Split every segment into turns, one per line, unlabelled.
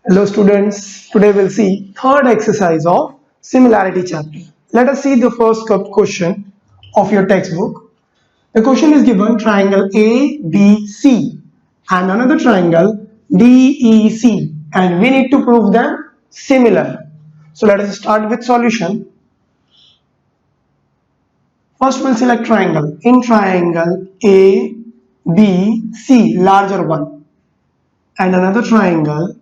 Hello students, today we'll see third exercise of similarity chapter. Let us see the first question of your textbook. The question is given triangle ABC and another triangle DEC and we need to prove them similar. So let us start with solution. First we'll select triangle. In triangle ABC, larger one, and another triangle.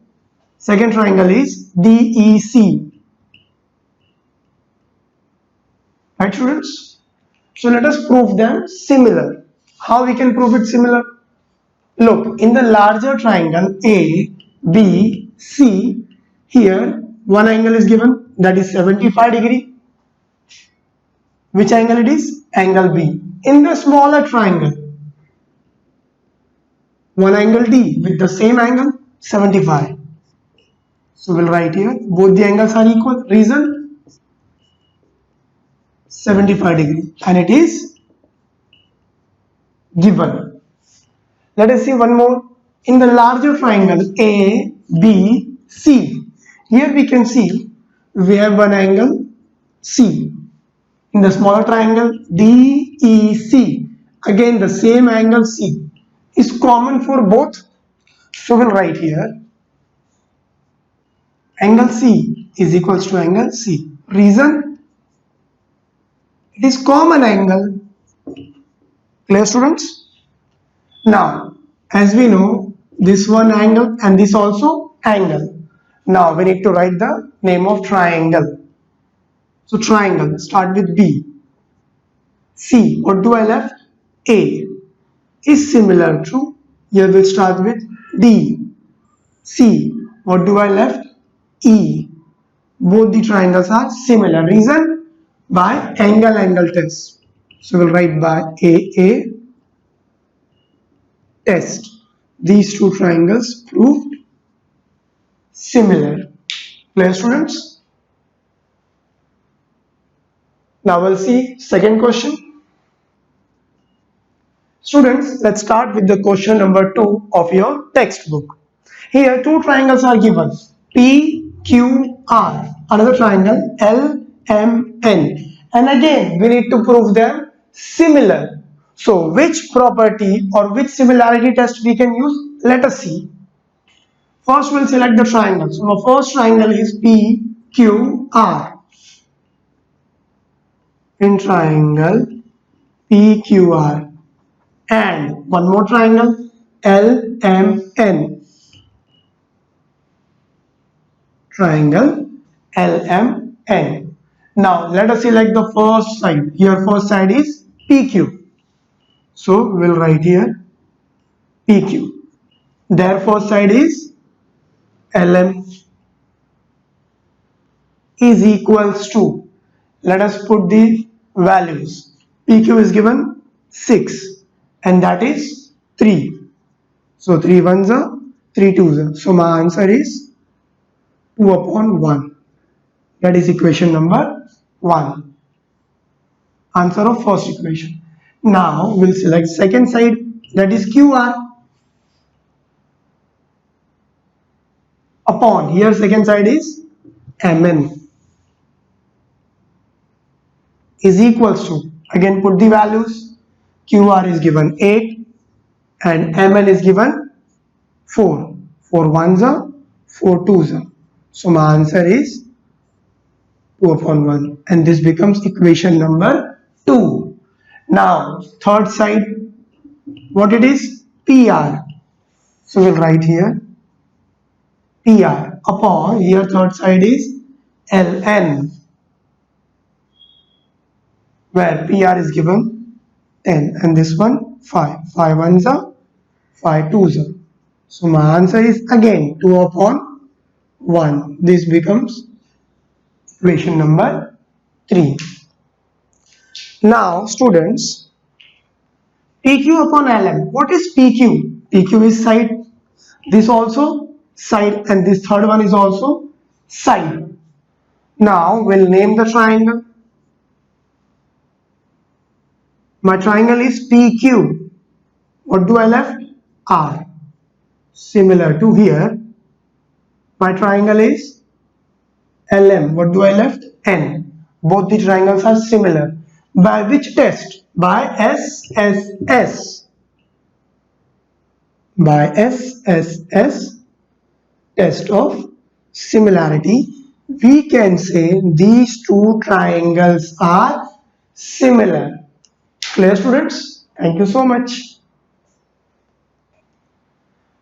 Second triangle is DEC. Right, students? So let us prove them similar. How we can prove it similar? Look, in the larger triangle A, B, C, here one angle is given, that is 75 degree. Which angle it is? Angle B. In the smaller triangle, one angle D with the same angle 75. So we'll write here both the angles are equal. Reason? 75 degree, and it is given. Let us see one more. In the larger triangle A, B, C, here we can see we have one angle C. In the smaller triangle DEC, again the same angle C is common for both. So we'll write here angle C is equals to angle C. Reason? It is common angle. Clear, students? Now, as we know, this one angle and this also angle. Now we need to write the name of triangle. So triangle, start with B. C, what do I left? A is similar to, here we'll start with D. C, what do I left? E. Both the triangles are similar. Reason? By angle test. So we'll write by AA test. These two triangles proved similar. Clear, students? Now we'll see second question. Students, let's start with the question number 2 of your textbook. Here two triangles are given, PQR, another triangle LMN, and again we need to prove them similar. So which property or which similarity test we can use? Let us see. First we'll select the triangle. So the first triangle is PQR. In triangle PQR, and one more triangle LMN. Triangle LMN. Now let us select the first side. Here first side is PQ. So we'll write here PQ. Their first side is LM is equals to, let us put the values. PQ is given 6 and that is 3. So 3 ones are 3 twos are. So my answer is 2 upon 1. That is equation number 1. Answer of first equation. Now we'll select second side, that is QR. Upon, here second side is MN is equals to, again put the values. QR is given 8 and MN is given 4. 4 ones are 4 twos are. So my answer is 2 upon 1, and this becomes equation number 2. Now third side, what it is? PR. So we'll write here PR upon, here third side is LN, where PR is given 10 and this one 5. 5 ones are 5 twos are. So my answer is again 2 upon 1. This becomes equation number 3. Now students, PQ upon LM. What is PQ? PQ is side. This also side, and this third one is also side. Now we'll name the triangle. My triangle is PQ. What do I left? R. Similar to here, My triangle is LM. What do I left? N. Both the triangles are similar. By which test? By SSS. By SSS, test of similarity, we can say these two triangles are similar. Clear, students? Thank you so much.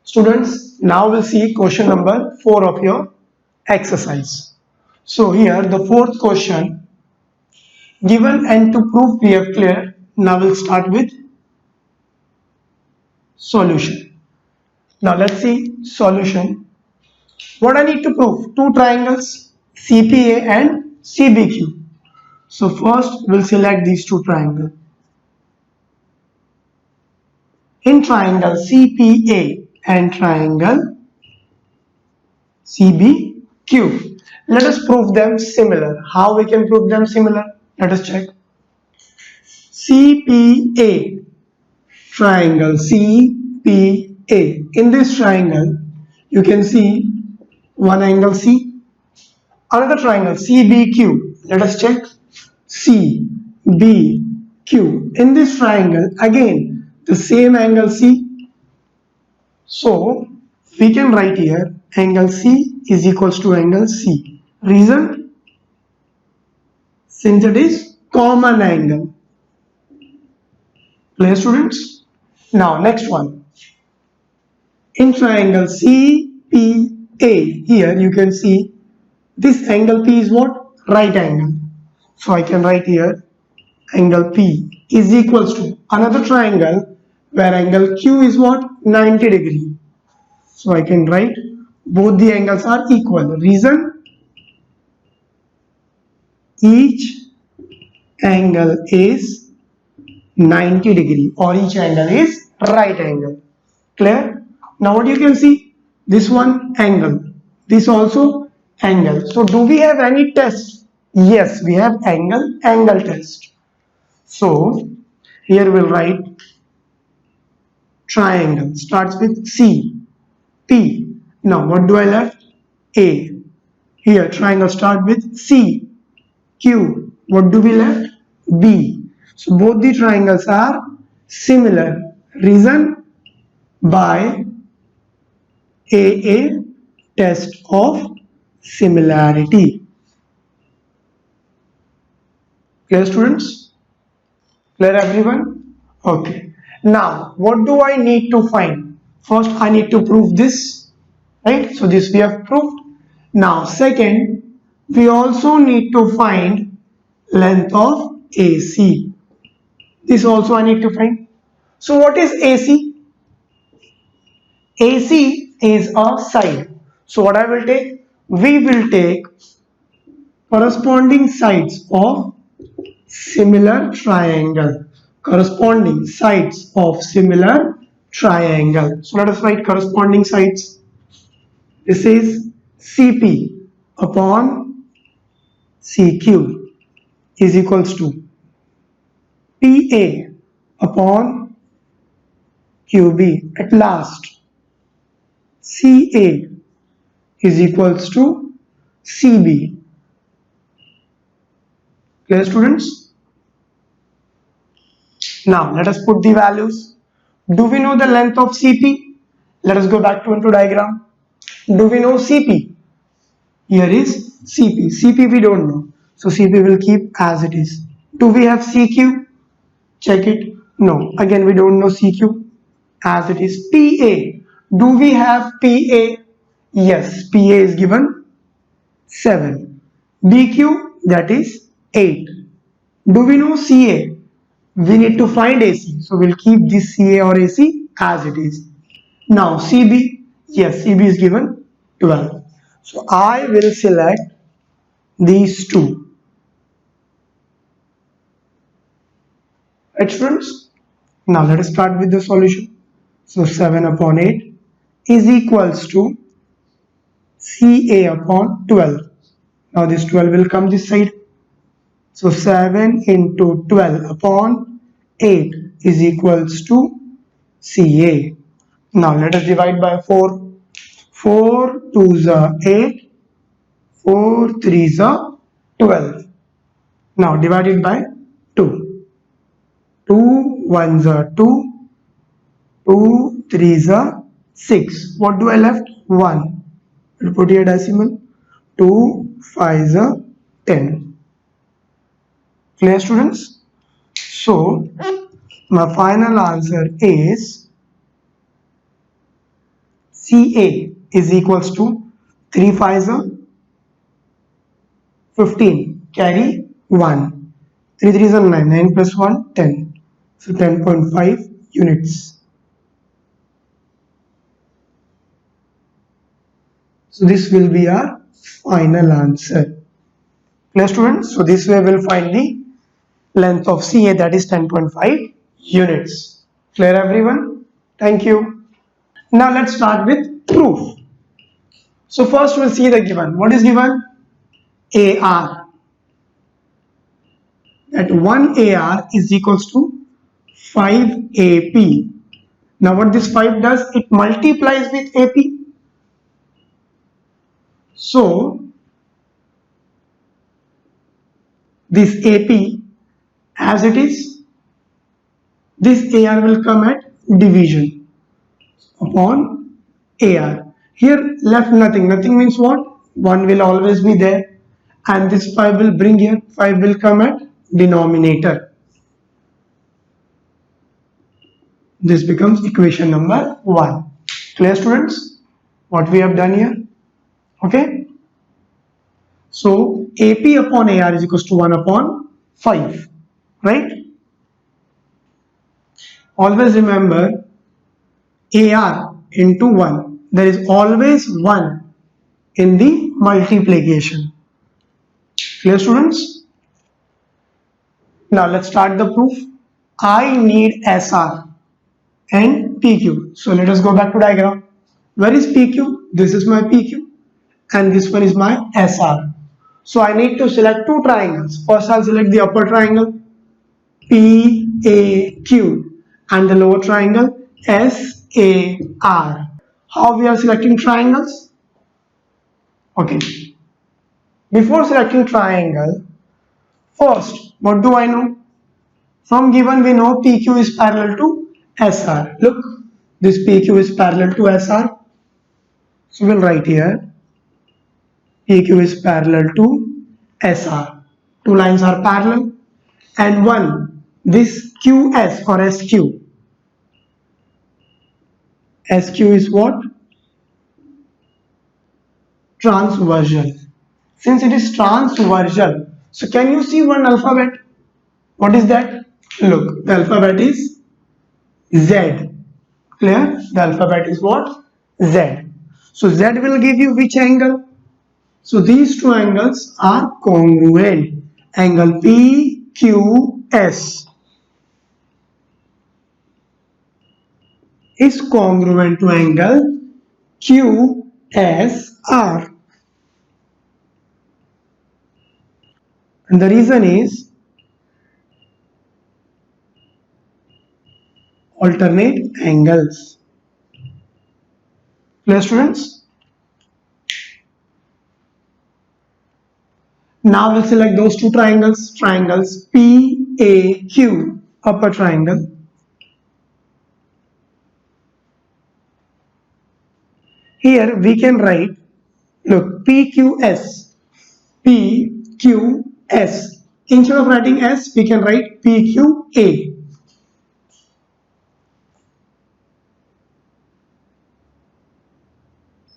Students, now we'll see question number 4 of your exercise. So here the fourth question, given and to prove we have cleared. Now we'll start with solution. Now let's see solution. What I need to prove? Two triangles, CPA and CBQ. So first we'll select these two triangles. In triangle CPA and triangle CBQ, let us prove them similar. How we can prove them similar? Let us check. CPA, triangle CPA. In this triangle, you can see one angle C. Another triangle CBQ. Let us check. CBQ. In this triangle, again the same angle C. So we can write here angle C is equals to angle C. Reason? Since it is common angle. Clear, students? Now next one. In triangle CPA, here you can see this angle P is what? Right angle. So I can write here angle P is equals to another triangle where angle Q is what? 90 degree. So I can write both the angles are equal. Reason? Each angle is 90 degree or each angle is right angle. Clear? Now what you can see? This one angle, this also angle. So do we have any test? Yes, we have angle test. So here we'll write triangle starts with C, P. Now what do I left? A. Here triangle start with C, Q. What do we left? B. So both the triangles are similar. Reason? By AA, test of similarity. Clear, students? Clear, everyone? Okay. Now what do I need to find? First I need to prove this, right? So this we have proved. Now second, we also need to find length of AC. This also I need to find. So what is AC? AC is a side. So what I will take? We will take corresponding sides of similar triangle. Corresponding sides of similar triangle. So let us write corresponding sides. This is CP upon CQ is equals to PA upon QB. At last, CA is equals to CB. Clear, students? Now let us put the values. Do we know the length of CP? Let us go back to into diagram. Do we know CP? Here is CP. CP we don't know. So CP will keep as it is. Do we have CQ? Check it. No. Again we don't know CQ. As it is. PA. Do we have PA? Yes. PA is given 7. BQ, that is 8. Do we know CA? We need to find AC. So we'll keep this CA or AC as it is. Now CB. Yes. CB is given 12. So I will select these two. Right, students? Now let us start with the solution. So 7 upon 8 is equals to CA upon 12. Now this 12 will come this side. So 7 into 12 upon 8 is equals to CA. Now let us divide by 4. 4 2s are 8, 4 3s are 12. Now divide it by 2. 2 1s are 2, 2 3s are 6. What do I left? 1. I'll put here decimal. 2 5s are 10. Clear, students? So my final answer is CA is equals to 3 5s are 15. Carry 1. 3 3s are 9. 9 plus 1 10. So 10.5 units. So this will be our final answer. Clear, students? So this way we'll find the length of CA, that is 10.5 units. Clear, everyone? Thank you. Now let's start with proof. So first we'll see the given. What is given? AR. That 1 AR is equals to 5 AP. Now what this 5 does? It multiplies with AP. So this AP as it is, this AR will come at division upon AR. Here left nothing. Nothing means what? 1 will always be there, and this 5 will bring here. 5 will come at denominator. This becomes equation number 1. Clear, students? What we have done here? Okay. So AP upon AR is equals to 1 upon 5. Right? Always remember AR into 1. There is always 1 in the multiplication. Clear, students? Now let's start the proof. I need SR and PQ. So let us go back to diagram. Where is PQ? This is my PQ and this one is my SR. So I need to select two triangles. First I'll select the upper triangle PAQ and the lower triangle SAR. How we are selecting triangles? Okay. Before selecting triangle, first what do I know? From given we know PQ is parallel to SR. Look, this PQ is parallel to SR. So we'll write here PQ is parallel to SR. Two lines are parallel. And one, this QS or SQ. SQ is what? Transversal. Since it is transversal, so can you see one alphabet? What is that? Look, the alphabet is Z. Clear? The alphabet is what? Z. So Z will give you which angle? So these two angles are congruent. Angle PQS is congruent to angle QSR. And the reason is alternate angles. Clear, students? Now we'll select those two triangles. Triangles PAQ, upper triangle, here we can write, look, PQS. Instead of writing S, we can write PQA.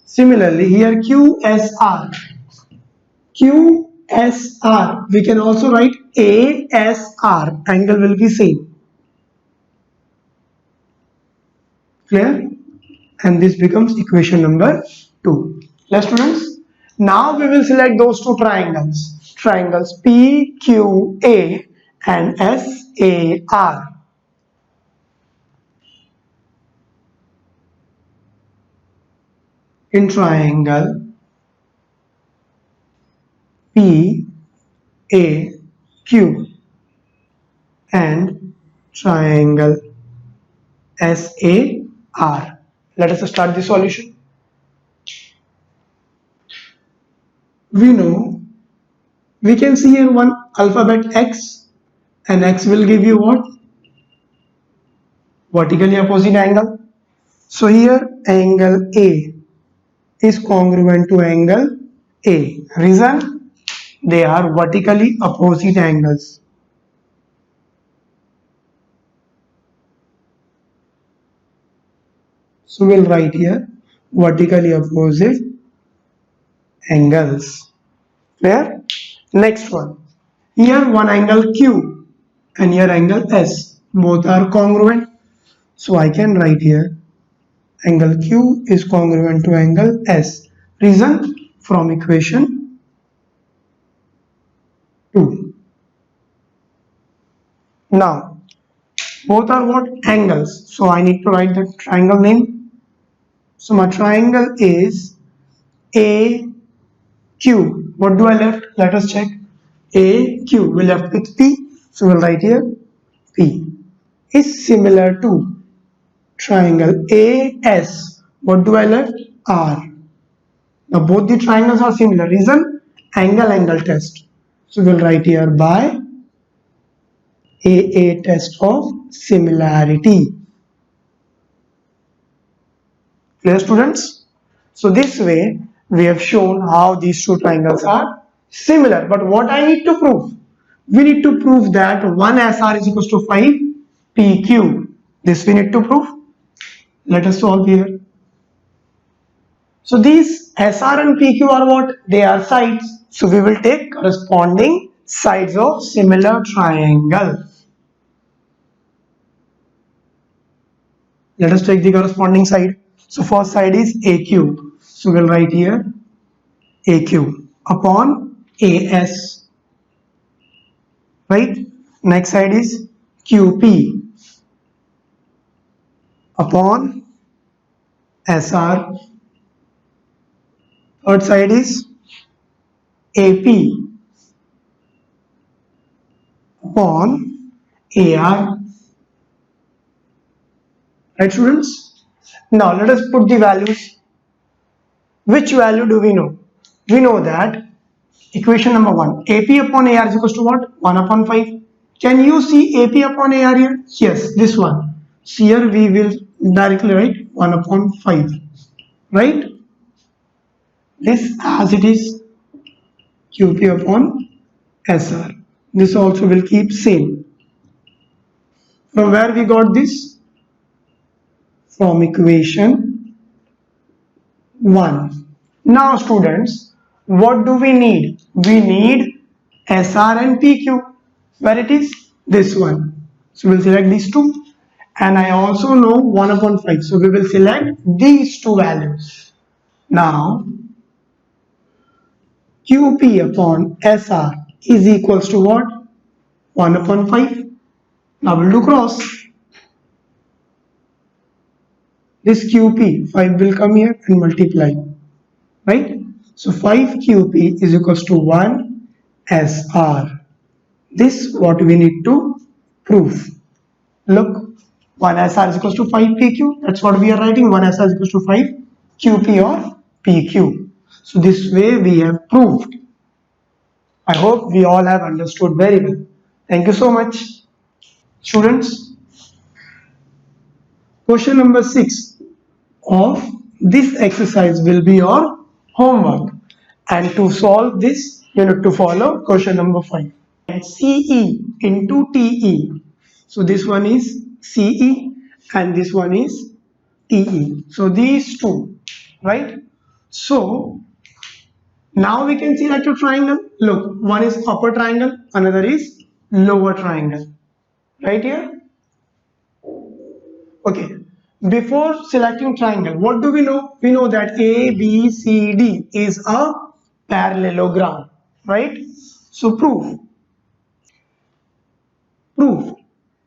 Similarly, here QSR. We can also write ASR. Angle will be same. Clear? And this becomes equation number 2. Yes, students? Now we will select those two triangles. Triangles PQA and SAR. In triangle PAQ and triangle SAR. Let us start the solution. we know, we can see here one alphabet X, and X will give you what? Vertically opposite angle. So here angle A is congruent to angle A. Reason? They are vertically opposite angles. So we'll write here vertically opposite angles. Clear? Next one. Here one angle Q and here angle S. Both are congruent. So I can write here angle Q is congruent to angle S. Reason? From equation 2. Now, both are what? Angles. So I need to write the triangle name. So my triangle is AQ. What do I left? Let us check. AQ. We left with P. So we'll write here P is similar to triangle AS. What do I left? R. Now both the triangles are similar. Reason? Angle test. So we'll write here by AA test of similarity. Clear, students? So this way we have shown how these two triangles are similar. But what I need to prove? We need to prove that 1 SR is equals to 5 PQ. This we need to prove. Let us solve here. So these SR and PQ are what? They are sides. So we will take corresponding sides of similar triangle. Let us take the corresponding side. So first side is AQ. So we'll write here AQ upon AS. Right? Next side is QP upon SR. Third side is AP upon AR. Right, students? Now let us put the values. Which value do we know? We know that equation number 1, AP upon AR is equals to what? 1 upon 5. Can you see AP upon AR here? Yes, this one. So here we will directly write 1 upon 5. Right? This as it is QP upon SR. This also will keep same. From where we got this? From equation 1. Now students, what do we need? We need SR and PQ. Where it is? This one. So we'll select these two. And I also know 1 upon 5. So we will select these two values. Now, QP upon SR is equals to what? 1 upon 5. Now we'll do cross. This QP, 5 will come here and multiply. Right? So 5 QP is equals to 1 SR. This what we need to prove. Look, 1 SR is equals to 5 PQ. That's what we are writing. 1 SR is equals to 5 QP or PQ. So this way we have proved. I hope we all have understood very well. Thank you so much. Students, question number 6 of this exercise will be your homework. And to solve this, you need to follow question number 5. And CE into TE. So this one is CE and this one is TE. So these two, right? So now we can see like a triangle. Look, one is upper triangle, another is lower triangle. Right here? Okay. Before selecting triangle, what do we know? We know that ABCD is a parallelogram, right? So proof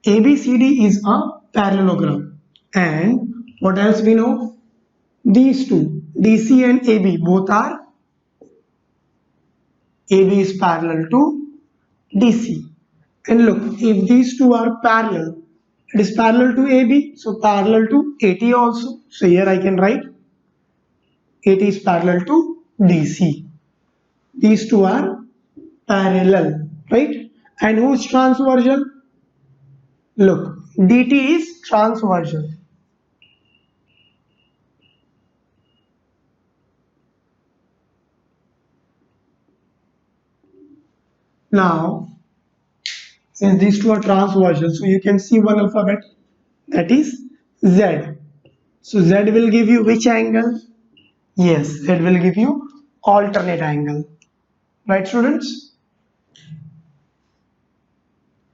ABCD is a parallelogram. And what else we know? These two, DC and AB, both are, AB is parallel to DC. And look, if these two are parallel, it is parallel to AB, so parallel to AT also. So here I can write AT is parallel to DC. These two are parallel, right? And who's transversal? Look, DT is transversal. Now, since these two are transversal, so you can see one alphabet, that is Z. So Z will give you which angle? Yes, Z will give you alternate angle. Right, students?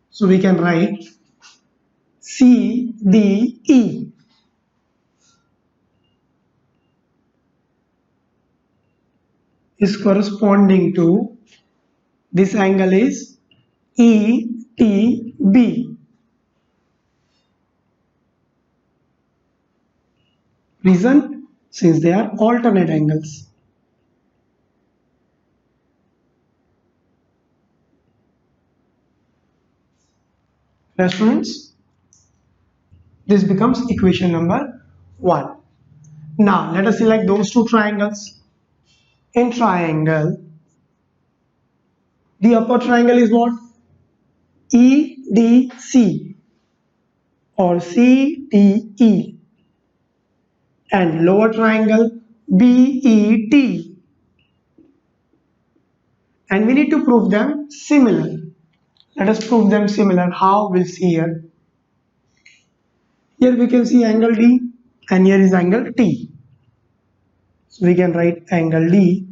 So we can write CDE is corresponding to, this angle is ETB. Reason? Since they are alternate angles. Right, students? This becomes equation number 1. Now let us select those two triangles. In triangle, the upper triangle is what? EDC or CDE, and lower triangle BET, and we need to prove them similar. Let us prove them similar. How? We'll see here. Here we can see angle D and here is angle T. So we can write angle D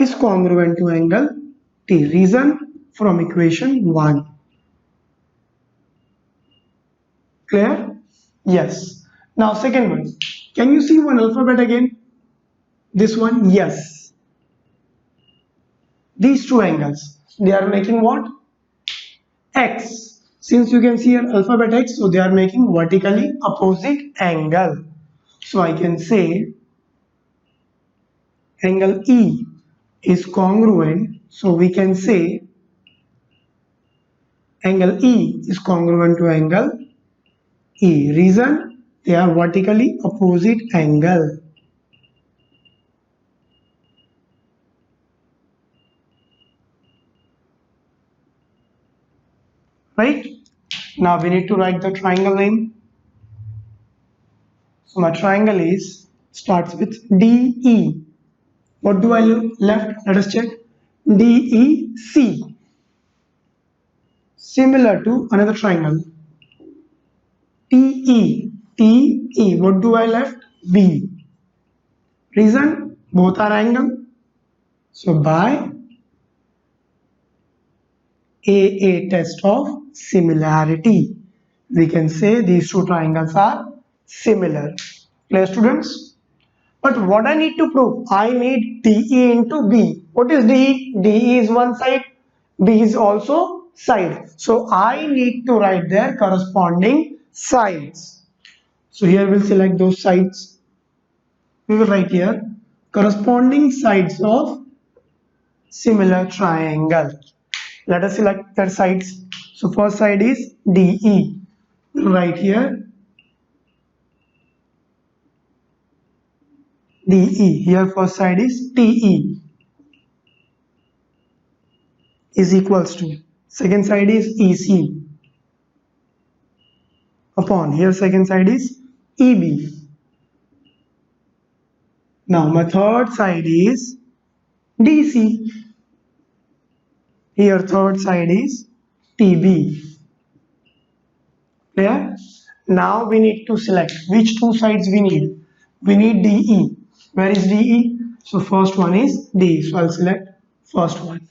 is congruent to angle T. Reason? From equation 1. Clear? Yes. Now second one. Can you see one alphabet again? This one? Yes. These two angles, they are making what? X. Since you can see an alphabet X, so they are making vertically opposite angle. So I can say angle E is congruent. So we can say angle E is congruent to angle E. Reason? They are vertically opposite angle. Right? Now we need to write the triangle name. So my triangle is starts with DE. What do I left? Let us check. DEC. Similar to another triangle. TE. TE. What do I left? B. Reason? Both are angle. So by a test of similarity, we can say these two triangles are similar. Clear, students? But what I need to prove? I need DE into B. What is DE? DE is one side, B is also side. So I need to write their corresponding sides. So here we'll select those sides. We will write here corresponding sides of similar triangle. Let us select their sides. So first side is DE. Right here DE. Here first side is TE is equals to, second side is EC upon, here second side is EB. Now my third side is DC. Here third side is TB. Clear? Now we need to select which two sides we need. We need DE. Where is DE? So first one is D. So I'll select first one.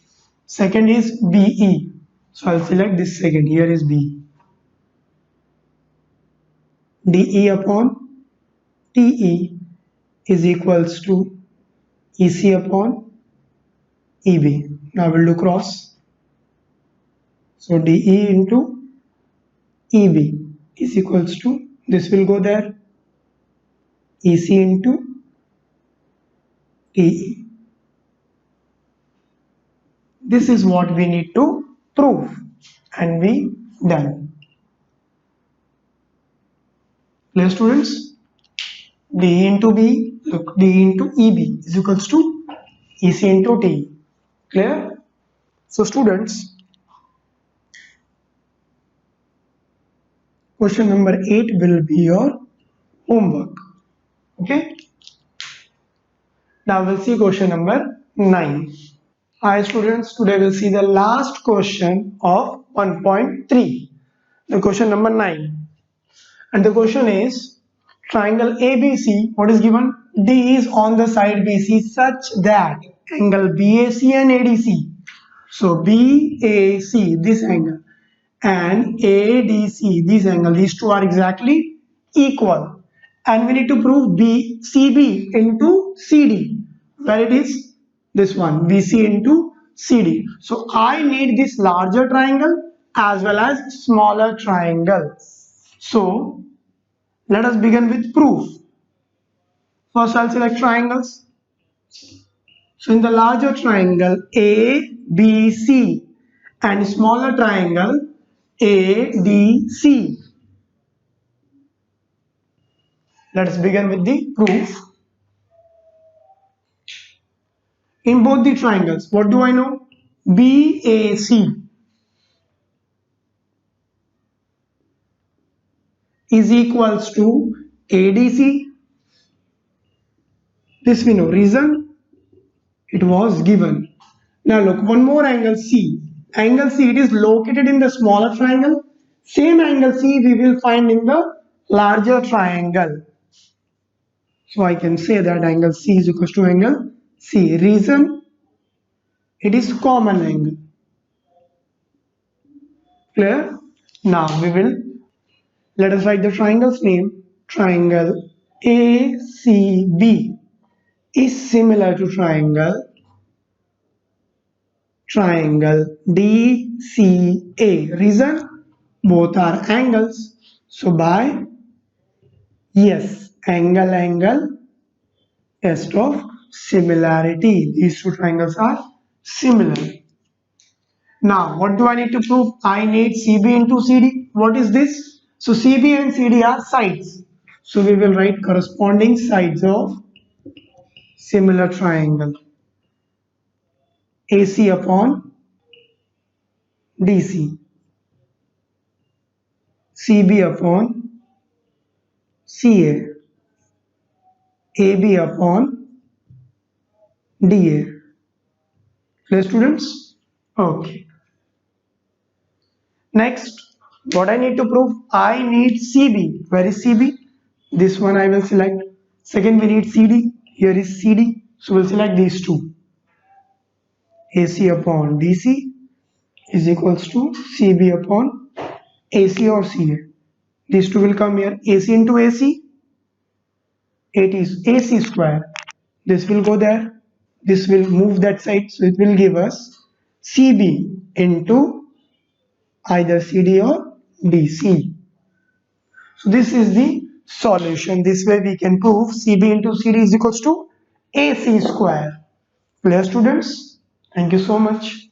Second is BE. So I'll select this second. Here is B. DE upon TE is equals to EC upon EB. Now we'll do cross. So DE into EB is equals to, this will go there, EC into TE. This is what we need to prove, and we done. Clear, students? D into B, look, D into EB is equals to EC into T. Clear? So students, question number 8 will be your homework. Okay. Now we'll see question number 9. Hi students, today we'll see the last question of 1.3. The question number 9. And the question is, triangle ABC, what is given? D is on the side BC such that angle BAC and ADC. So BAC, this angle, and ADC, this angle, these two are exactly equal. And we need to prove CB into CD. Where it is? This one, BC into CD. So I need this larger triangle as well as smaller triangle. So let us begin with proof. First I'll select triangles. So in the larger triangle ABC and smaller triangle ADC. Let us begin with the proof. In both the triangles, what do I know? BAC is equals to ADC. This we know. Reason? It was given. Now look, one more angle C. Angle C, it is located in the smaller triangle. Same angle C we will find in the larger triangle. So I can say that angle C is equals to angle C. Reason? It is common angle. Clear? Now let us write the triangle's name. Triangle ACB is similar to triangle DCA. Reason? Both are angles. So by yes, angle test of similarity. These two triangles are similar. Now, what do I need to prove? I need CB into CD. What is this? So CB and CD are sides. So we will write corresponding sides of similar triangle. AC upon DC. CB upon CA. AB upon DA. Clear students? Okay. Next, what I need to prove? I need CB. Where is CB? This one I will select. Second, we need CD. Here is CD. So we'll select these two. AC upon DC is equals to CB upon AC or CA. These two will come here. AC into AC. It is AC square. This will go there. This will move that side. So it will give us CB into either CD or DC. So this is the solution. This way we can prove CB into CD is equals to AC square. Clear students? Thank you so much.